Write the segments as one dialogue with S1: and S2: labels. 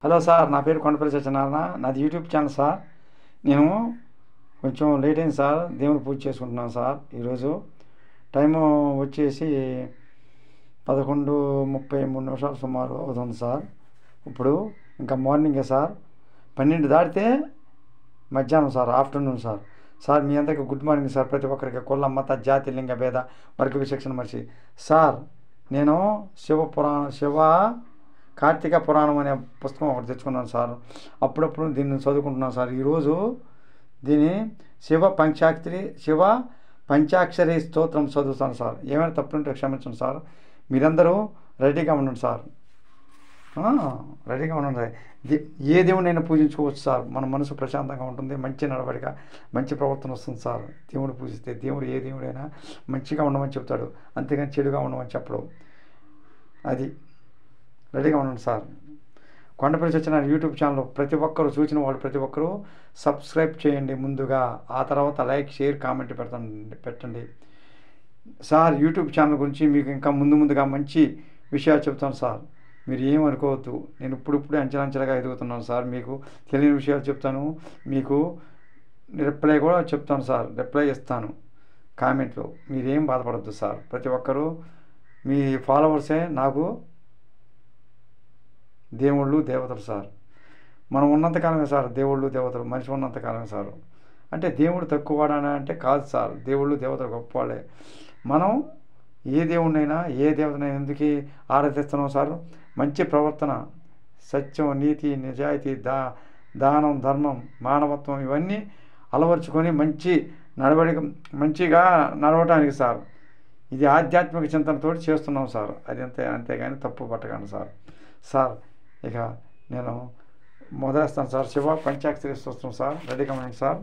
S1: Hello sir, నా పేరు కొండపల్లి సత్యనారాయణ. నాది యూట్యూబ్ ఛానల్ సార్. నేను కొంచెం లేట్ అయింది సార్. దేవుని పూజ చేసుకుంటున్నాను సార్. ఈరోజు టైము వచ్చేసి 11:33 సుమారు అవుతుంది సార్. ఇప్పుడు ఇంకా మార్నింగే సార్. 12 దాటితే మధ్యాహ్నం సార్, ఆఫ్టర్నూన్ సార్. సార్ మీ అందరికీ గుడ్ మార్నింగ్ సార్. ప్రతి ఒక్కరికి కుల మత జాతి లింగ భేద వర్గ విచక్షణ మనిషి సార్. నేను శివ కార్తీక పురాణం అనే పుస్తకం ఒకటి తెచ్చుకున్నాను సార్. అప్పుడప్పుడు దీన్ని చదువుకుంటున్నాను సార్. ఈరోజు దీని శివ పంచాక్షరి స్తోత్రం చదువుతాను సార్. ఏమైనా తప్పుంటే క్షమించండి సార్. మీరందరూ రెడీగా ఉండండి సార్. రెడీగా ఉండండి. ఏ దేవుడినైనా పూజించుకోవచ్చు సార్. మన మనసు ప్రశాంతంగా ఉంటుంది, మంచి నడవడిక, మంచి ప్రవర్తన వస్తుంది సార్. దేవుడు పూజిస్తే దేవుడు ఏ దేవుడైనా మంచిగా ఉండమని చెప్తాడు, అంతేగాని చెడుగా ఉండమని చెప్పడు. అది రెడీగా ఉండండి sir. Kondapalli Satyanarayana YouTube channel ప్రతి ఒక్కరు చూసిన వాళ్ళు ప్రతి ఒక్కరూ సబ్స్క్రైబ్ చేయండి ముందుగా. ఆ తర్వాత లైక్, షేర్, కామెంట్ పెట్టండి సార్. యూట్యూబ్ ఛానల్ గురించి మీకు ఇంకా ముందుగా మంచి విషయాలు చెప్తాను సార్. మీరు ఏమనుకోవద్దు. నేను ఇప్పుడిప్పుడే అంచెలంచెలుగా ఎదుగుతున్నాను సార్. మీకు తెలియని విషయాలు చెప్తాను, మీకు రిప్లై కూడా చెప్తాను సార్. రిప్లై ఇస్తాను కామెంట్లో. మీరేం బాధపడద్దు సార్. ప్రతి ఒక్కరూ మీ ఫాలోవర్సే నాకు దేవుళ్ళు దేవతలు సార్. మనం ఉన్నంతకాలమే సార్ దేవుళ్ళు దేవతలు. మనిషి ఉన్నంతకాలమే సార్. అంటే దేవుడు తక్కువవాడని అంటే కాదు సార్. దేవుళ్ళు దేవతలు గొప్పవాళ్ళే. మనం ఏ దేవుడినైనా ఏ దేవతనైనా ఎందుకు ఆరాధిస్తున్నాం సార్? మంచి ప్రవర్తన, సత్యం, నీతి, నిజాయితీ, దానం, ధర్మం, మానవత్వం ఇవన్నీ అలవర్చుకొని మంచిగా నడవటానికి సార్. ఇది ఆధ్యాత్మిక చింతనతో చేస్తున్నాం సార్. అది అంతేగాని తప్పు పట్టకండి సార్. సార్ ఇక నేను మొదలేస్తాను సార్. శివ పంచాక్షరి స్తోత్రం సార్. రెడీగా ఉండండి సార్.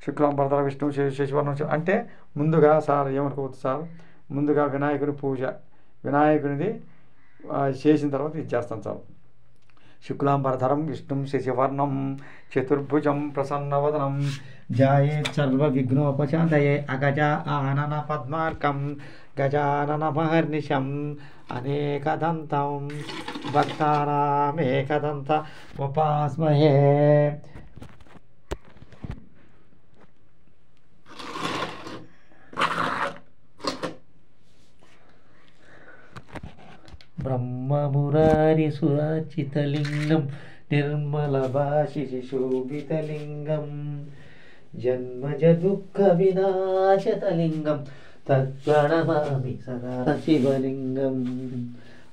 S1: శుక్లం భరతర విష్ణు శశివర్ణం అంటే ముందుగా సార్ ఏమనుకోవద్దు సార్. ముందుగా వినాయకుని పూజ, వినాయకునిది చేసిన తర్వాత ఇది చేస్తాను సార్. శుక్లాంబరధరం విష్ణుం శశివర్ణం చతుర్భుజం ప్రసన్నవదనం ధ్యాయేత్ సర్వ విఘ్నోపశాంతయే అగజా ఆనన పద్మార్కం గజానన మహర్నిశం అనేకదంతం భక్తానామేకదంత ఉపాస్మహే. బ్రహ్మమురారి సురాచితలింగం నిర్మలభాషిశోభితలింగం జన్మజ దుఃఖ వినాశతలింగం తత్ప్రణమామి సదా శివలింగం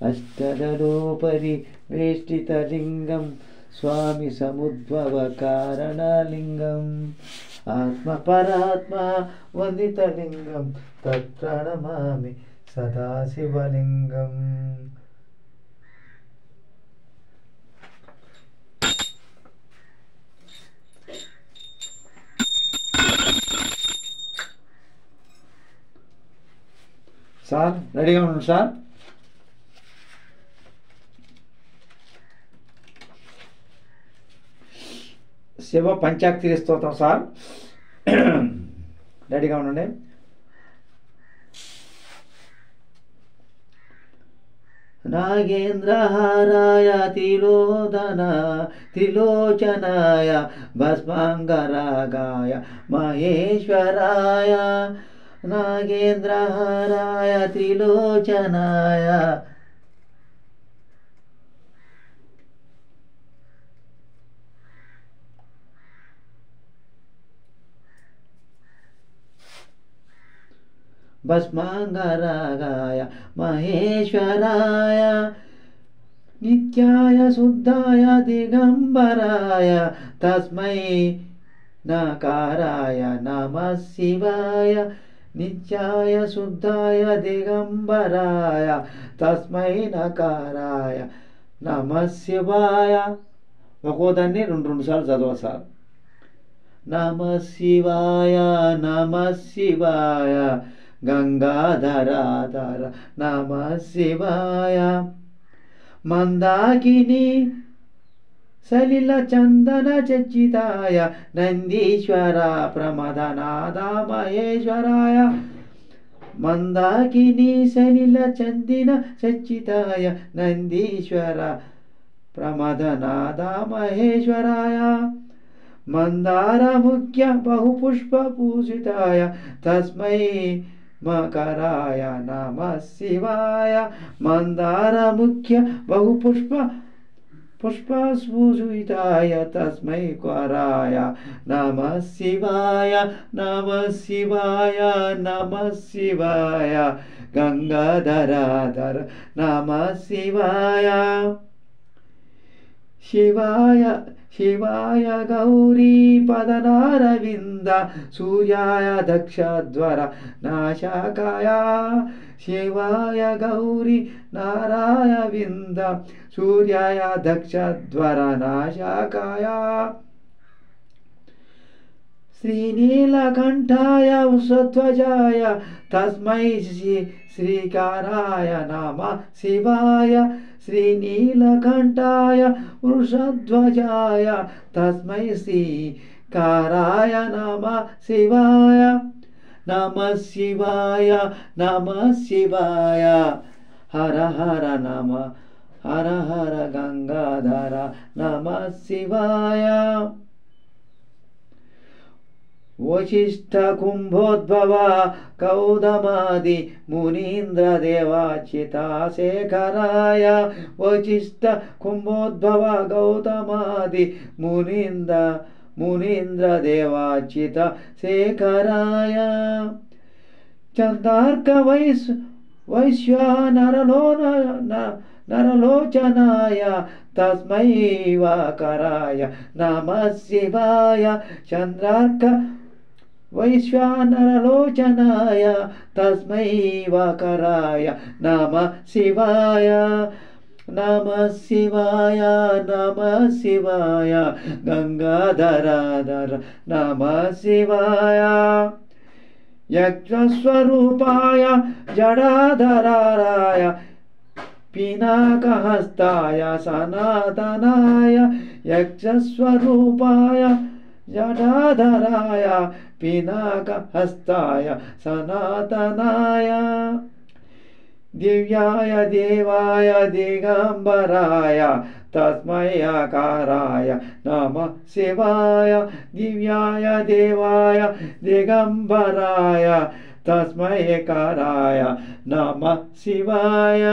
S1: అష్టదలోపరి వేష్టితలింగం స్వామి సముద్భవ కారణలింగం ఆత్మపరాత్మ వందితలింగం తత్ప్రణమామి సదాశివలింగం. సార్ రెడీగా ఉండండి సార్. శివ పంచాక్షరి స్తోత్రం సార్. రెడీగా ఉండండి. నాగేంద్రహారాయ త్రిలోచనాయ భస్మాంగరాగాయ మహేశ్వరాయ నాగేంద్రహారాయ త్రిలోచనాయ భస్మాంగరాగాయ మహేశ్వరాయ నిత్యాయ శుద్ధాయ దిగంబరాయ తస్మై నకారాయ నమః శివాయ నిత్యాయ శుద్ధాయ దిగంబరాయ తస్మై నకారాయ నమః శివాయ. ఒక్కోదాన్ని రెండు సార్లు చదవ సార్. నమః శివాయ నమః శివాయ గంగాధరాధర నమః శివాయ మందాకిని సలిల చందన చచ్చితాయ నందీశ్వర ప్రమదనాద మహేశ్వరాయ మందాకిని సలిల చందిన చచ్చితాయ నందీశ్వర
S2: ప్రమదనాద మహేశ్వరాయ మందారముఖ్య బహుపుష్పపూజితాయ తస్మై మకరాయ నమః శివాయ మందారముఖ్య పుష్పపూజితాయ తస్మై కరాయ నమః శివాయ నమః శివాయ నమః శివాయ గంగాధరాధర నమః శివాయ శివాయ శివాయ గౌరీ పదనారవింద సూర్యాయ దక్షధ్వర నాశకాయ శివాయ గౌరీ నారాయ వింద సూర్యాయ దక్షధ్వర నాశకాయ శ్రీనీలకంఠాయ వృషధ్వజాయ తస్మై శ్రీకారాయ నమః శివాయ శ్రీనీలకంఠాయ వృషధ్వజాయ తస్మై శ్రీకారాయ నమః శివాయ నమః శివాయ నమః శివాయ హర హర నమః హర హర గంగాధర నమః శివాయ వశిష్ఠ కుంభోద్భవ కౌదమాది మునీంద్రదేవాచితాశేఖరాయ వశిష్ఠ కుంభోద్భవ గౌతమాది మునీంద్రదేవాచిత శేఖరాయ చందార్క నరలోచనాయ తస్మై వాకరాయ నమః శివాయ చంద్రార్క వైశ్వానరలోచనాయ తస్మై వాకరాయ నమః శివాయ నమః శివాయ నమః శివాయ గంగాధరాధర నమః శివాయ యక్షస్వరూపాయ జడాధరాయ పినాకహస్తాయ సనాతనాయ యక్షస్వరూపాయ జటాధరాయ పినాకహస్తాయ సనాతనాయ దివ్యాయ దేవాయ దిగంబరాయ తస్మై ఆకారాయ నమః శివాయ దివ్యాయ దేవాయ దిగంబరాయ తస్మై ఆకారాయ నమః శివాయ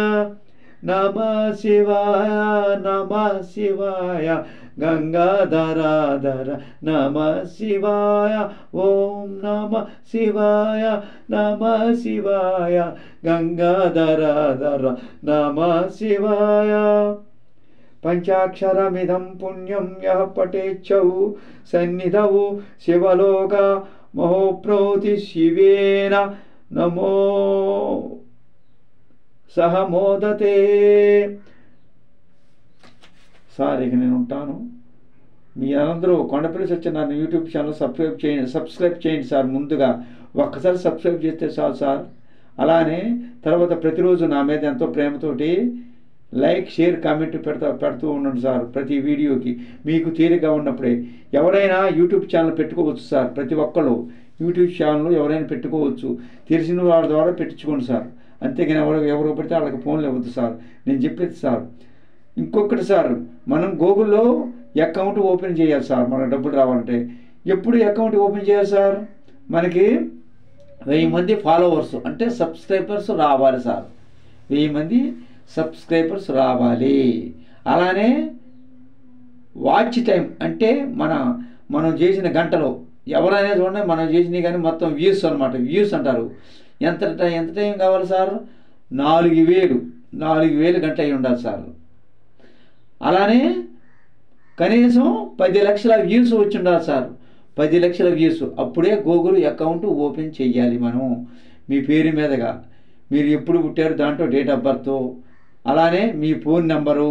S2: నమః శివాయ నమః శివాయ గంగాధరాధర నమః శివాయ ఓం నమః శివాయ నమః శివాయ గంగాధరాధర నమః శివాయ పంచాక్షరమిదం పుణ్యం యః పఠేచ్చౌ సన్నిధౌ శివలోక మహోప్నోతి శివేన నమో సహమోదతే. సార్ ఇక నేను ఉంటాను. మీ అందరూ Kondapalli Satyanarayana YouTube channel subscribe చేయండి సార్. ముందుగా ఒక్కసారి సబ్స్క్రైబ్ చేస్తే చాలు సార్. అలానే తర్వాత ప్రతిరోజు నా మీద ఎంతో ప్రేమతోటి లైక్ షేర్ కామెంట్ పెడుతూ ఉండండి సార్. ప్రతి వీడియోకి మీకు తీరిగా ఉన్నప్పుడే ఎవరైనా యూట్యూబ్ ఛానల్ పెట్టుకోవచ్చు సార్. ప్రతి ఒక్కళ్ళు యూట్యూబ్ ఛానల్ ఎవరైనా పెట్టుకోవచ్చు. తెలిసిన వాళ్ళ ద్వారా పెట్టించుకోండి సార్. అంతేగాని ఎవరు పెడితే వాళ్ళకి ఫోన్లు ఇవ్వద్దు సార్. నేను చెప్పేది సార్. ఇంకొకటి సార్, మనం గూగుల్లో అకౌంట్ ఓపెన్ చేయాలి సార్. మనకు డబ్బులు రావాలంటే ఎప్పుడు అకౌంట్ ఓపెన్ చేయాలి సార్? మనకి 1000 మంది ఫాలోవర్స్ అంటే సబ్స్క్రైబర్స్ రావాలి సార్. 1000 మంది సబ్స్క్రైబర్స్ రావాలి. అలానే వాచ్ టైం అంటే మనం చేసిన గంటలో ఎవరైనా చూడండి, మనం చేసినవి కానీ మొత్తం వ్యూస్ అనమాట. వ్యూస్ అంటారు. ఎంత టైం కావాలి సార్? 4000 గంటలు అయి ఉండాలి సార్. అలానే కనీసం 10 లక్షల వ్యూస్ వచ్చి ఉండాలి సార్. 10 లక్షల వ్యూస్ అప్పుడే గూగుల్ అకౌంట్ ఓపెన్ చెయ్యాలి మనం. మీ పేరు మీదగా మీరు ఎప్పుడు పుట్టారు దాంట్లో డేట్ ఆఫ్ బర్త్, అలానే మీ ఫోన్ నెంబరు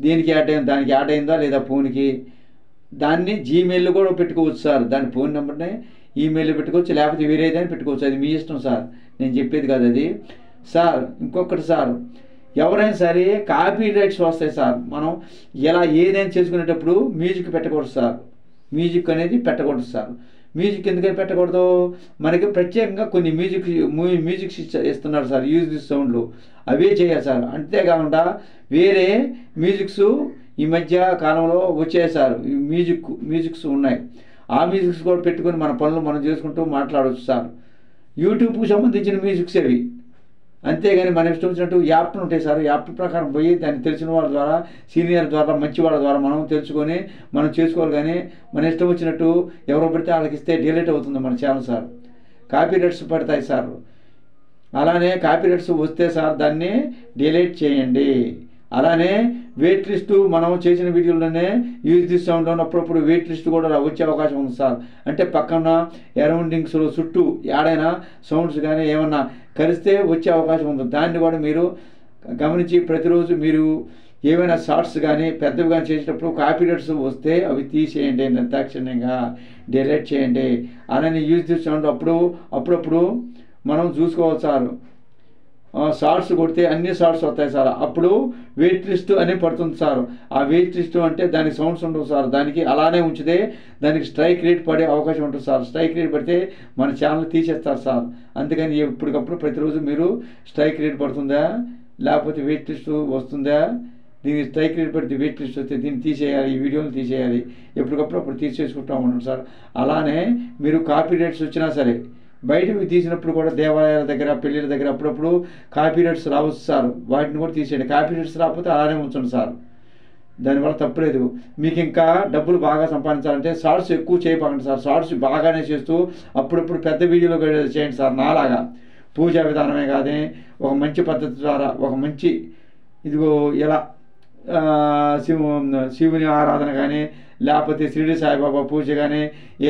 S2: దేనికి యాడ్ అయింది, దానికి యాడ్ అయిందా లేదా ఫోన్కి, దాన్ని జీమెయిల్ కూడా పెట్టుకోవచ్చు సార్. దాని ఫోన్ నెంబర్ని ఈమెయిల్ పెట్టుకోవచ్చు, లేకపోతే వేరే ఏదైనా పెట్టుకోవచ్చు. అది మీ ఇష్టం సార్. నేను చెప్పేది కాదు అది సార్. ఇంకొకటి సార్, ఎవరైనా సరే కాపీ రైట్స్ వస్తాయి సార్. మనం ఇలా ఏదైనా చేసుకునేటప్పుడు మ్యూజిక్ పెట్టకూడదు సార్. మ్యూజిక్ అనేది పెట్టకూడదు సార్. మ్యూజిక్ ఎందుకని పెట్టకూడదు? మనకి ప్రత్యేకంగా కొన్ని మ్యూజిక్స్ ఇస్తున్నారు సార్. యూజ్ దిస్ సౌండ్లు అవే చేయాలి సార్. అంతేకాకుండా వేరే మ్యూజిక్స్ ఈ మధ్య కాలంలో వచ్చేసారు ఈ మ్యూజిక్స్ ఉన్నాయి. ఆ మ్యూజిక్స్ కూడా పెట్టుకొని మన పనులు మనం చేసుకుంటూ మాట్లాడవచ్చు సార్. యూట్యూబ్కి సంబంధించిన మ్యూజిక్స్ అవి. అంతేగాని మనం ఇష్టం వచ్చినట్టు యాప్లు ఉంటాయి సార్. యాప్ ప్రకారం పోయి దాన్ని తెలిసిన వాళ్ళ ద్వారా, సీనియర్ ద్వారా, మంచి వాళ్ళ ద్వారా మనం తెలుసుకొని మనం చేసుకోవాలి. కానీ మన ఇష్టం వచ్చినట్టు ఎవరో పడితే వాళ్ళకి ఇస్తే డిలీట్ అవుతుంది మన ఛానల్ సార్. కాపీ రైట్స్ పడతాయి సార్. అలానే కాపీ రైట్స్ వస్తే సార్ దాన్ని డిలీట్ చేయండి. అలానే వెయిట్ లిస్టు మనం చేసిన వీడియోలోనే యూజ్ దిస్ సౌండ్లో అప్పుడప్పుడు వెయిట్ లిస్ట్ కూడా వచ్చే అవకాశం ఉంది సార్. అంటే పక్కన అరౌండింగ్స్లో చుట్టూ ఏడైనా సౌండ్స్ కానీ ఏమన్నా కలిస్తే వచ్చే అవకాశం ఉంది. దాన్ని కూడా మీరు గమనించి ప్రతిరోజు మీరు ఏమైనా షార్ట్స్ కానీ పెద్దవి కానీ చేసేటప్పుడు కాపీ రైట్స్ వస్తే అవి తీసేయండి, నిర్దాక్షిణ్యంగా డిలీట్ చేయండి. అలానే యూజ్ దిస్ సౌండ్ అప్పుడప్పుడు మనం చూసుకోవాలి సార్. షార్ట్స్ కొడితే అన్ని షార్ట్స్ వస్తాయి సార్. అప్పుడు వెయిట్ లిస్ట్ అని పడుతుంది సార్. ఆ వెయిట్ లిస్ట్ అంటే దానికి సౌండ్స్ ఉండవు సార్. దానికి అలానే ఉంచితే దానికి స్ట్రైక్ రేట్ పడే అవకాశం ఉంటుంది సార్. స్ట్రైక్ రేట్ పడితే మన ఛానల్ తీసేస్తారు సార్. అందుకని ఎప్పటికప్పుడు ప్రతిరోజు మీరు స్ట్రైక్ రేట్ పడుతుందా లేకపోతే వెయిట్ లిస్ట్ వస్తుందా, దీనికి స్ట్రైక్ రేట్ పడితే వెయిట్ లిస్ట్ వస్తే దీన్ని తీసేయాలి, ఈ వీడియోని తీసేయాలి, ఎప్పటికప్పుడు అప్పుడు తీసేసుకుంటూ ఉండండి సార్. అలానే మీరు కాపీ రైట్స్ వచ్చినా సరే బయటకు తీసినప్పుడు కూడా దేవాలయాల దగ్గర, పెళ్ళిళ్ళ దగ్గర అప్పుడప్పుడు కాపీ రైట్స్ రావచ్చు సార్. వాటిని కూడా తీసేయండి. కాపీ రైట్స్ రాకపోతే అలానే ఉంచండి సార్. దానివల్ల తప్పలేదు. మీకు ఇంకా డబ్బులు బాగా సంపాదించాలంటే షార్ట్స్ ఎక్కువ చేయకండి సార్. షార్ట్స్ బాగానే చేస్తూ అప్పుడప్పుడు పెద్ద వీడియోలు చేయండి సార్. నాలాగా పూజా విధానమే కాదే ఒక మంచి పద్ధతి ద్వారా ఒక మంచి ఇదిగో ఎలా శివుని ఆరాధన కానీ లేకపోతే షిరిడి సాయిబాబా పూజ కానీ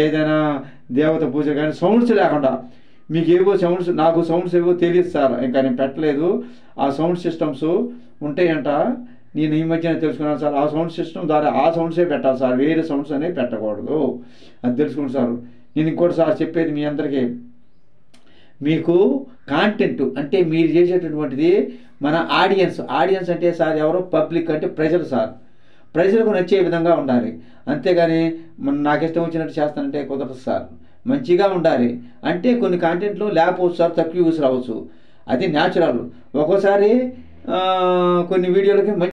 S2: ఏదైనా దేవత పూజ కానీ సౌండ్స్ లేకుండా మీకు ఏవో సౌండ్స్, నాకు సౌండ్స్ ఏవో తెలియదు సార్, ఇంకా నేను పెట్టలేదు. ఆ సౌండ్ సిస్టమ్స్ ఉంటాయంట, నేను ఈ మధ్యనే తెలుసుకున్నాను సార్. ఆ సౌండ్ సిస్టమ్ ద్వారా ఆ సౌండ్సే పెట్టాలి సార్, వేరే సౌండ్స్ అనేవి పెట్టకూడదు. అది తెలుసుకున్నాను సార్. నేను ఇంకోటి సార్ చెప్పేది మీ అందరికీ, మీకు కాంటెంట్ అంటే మీరు చేసేటటువంటిది మన ఆడియన్స్ అంటే సార్ ఎవరో పబ్లిక్ అంటే ప్రజలు సార్. ప్రజలకు నచ్చే విధంగా ఉండాలి. అంతేగాని నాకు ఇష్టం వచ్చినట్టు చేస్తానంటే కుదరదు సార్. మంచిగా ఉండాలి. అంటే కొన్ని కాంటెంట్లు లేకపోవచ్చు సార్, తక్కువ యూస్ రావచ్చు, అది న్యాచురల్. ఒక్కోసారి కొన్ని వీడియోలకి